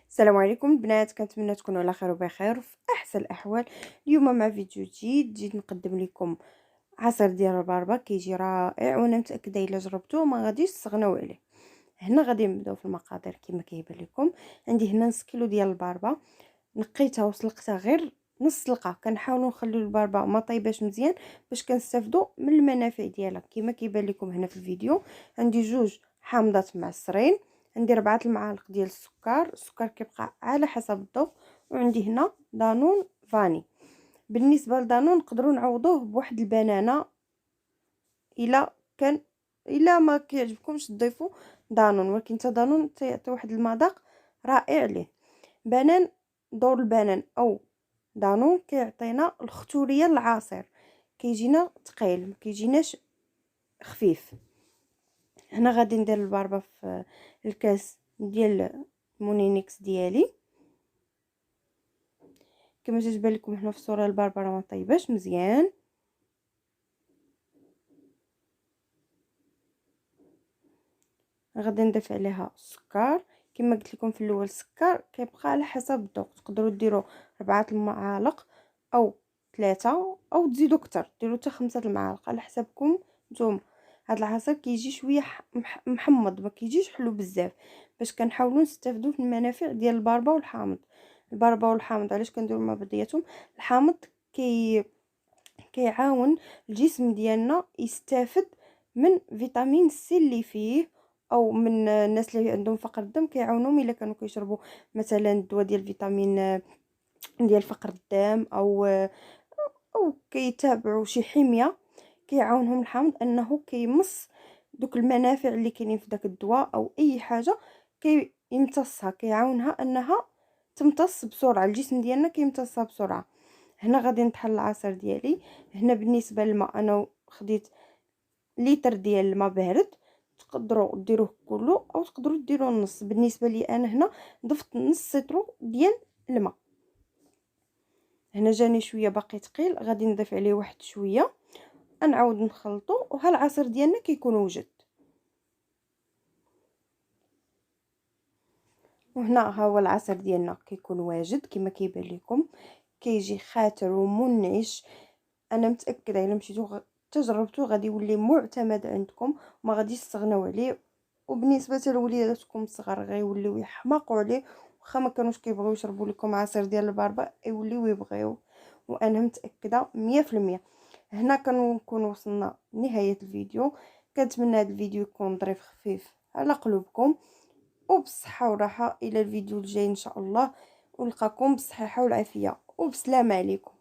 السلام عليكم البنات، كنتمنى تكونوا على خير وبخير وفي احسن الاحوال. اليوم مع فيديو جديد جيت نقدم لكم عصير ديال البربه، كيجي رائع وانا متاكده الا جربتوه ما غاديش تستغناو عليه. هنا غادي نبداو في المقادير كما كيبان لكم. عندي هنا نص كيلو ديال البربه، نقيتها وسلقتها غير نص سلقه. كنحاولوا نخليو البربه ما طيباش مزيان باش كنستافدوا من المنافع ديالها كما كيبان لكم هنا في الفيديو. عندي جوج حامضات معصرين، عندي 4 المعالق ديال السكر كيبقى على حسب الذوق، وعندي هنا دانون فاني. بالنسبه لدانون نقدروا نعوضوه بواحد البنانه الا كان، الا ما كيعجبكمش تضيفوا دانون، ولكن حتى دانون تيعطي واحد المذاق رائع ليه. بنان، دور البنان او دانون كيعطينا الختوريه للعصير، كيجينا ثقيل ما كيجيناش خفيف. هنا غادي ندير البربه في الكاس ديال المونينيكس ديالي كما تتبان لكم هنا في الصوره. البربه راه ما طيباش مزيان. غادي نضيف عليها السكر كما قلت لكم في الاول. السكر كيبقى على حسب الذوق، تقدروا ديروا 4 المعالق او 3 او تزيدوا اكثر، ديروا حتى 5 المعالق على حسابكم نتوما. هذا العصير كيجي شويه محمض، ما كيجيش حلو بزاف، باش كنحاولوا نستافدوا من المنافع ديال البربه والحامض. البربه والحامض علاش كنديروا مع بعضياتهم؟ الحامض كيعاون الجسم ديالنا يستافد من فيتامين سي اللي فيه، او من الناس اللي عندهم فقر الدم كيعاونهم الا كانوا كيشربوا مثلا الدواء ديال فيتامين ديال فقر الدم، او كيتابعوا شي حميه. كيعاونهم الحامض انه كيمص دوك المنافع اللي كاينين في داك الدواء او اي حاجه، كيمتصها، كيعاونها انها تمتص بسرعه. الجسم ديالنا كيمتصها بسرعه. هنا غادي نطحن العصير ديالي. هنا بالنسبه للماء انا خديت لتر ديال الماء بارد، تقدروا ديروه كله او تقدروا ديروا النص. بالنسبه لي انا هنا ضفت نص سيترو ديال الماء. هنا جاني شويه باقي ثقيل، غادي نضيف عليه واحد شويه، نعاود نخلطو وها العصير ديالنا كيكون وجد. وهنا ها هو العصير ديالنا كيكون واجد كما كيبان لكم، كيجي خاتر ومنعش. انا متاكده الا مشيتو تجربتو غادي يولي معتمد عندكم وما غاديش تستغناو عليه. وبالنسبه لوليداتكم الصغار غيوليو يحماقوا عليه، واخا ما كانوش كيبغيو يشربوا لكم عصير ديال البربه يوليو يبغيو، وانا متاكده 100%. هنا كنكون وصلنا لنهايه الفيديو. كنتمنى هذا الفيديو يكون ظريف خفيف على قلوبكم وبصحه وراحه. الى الفيديو الجاي ان شاء الله، ونلقاكم بالصحه والعافيه وبسلامه عليكم.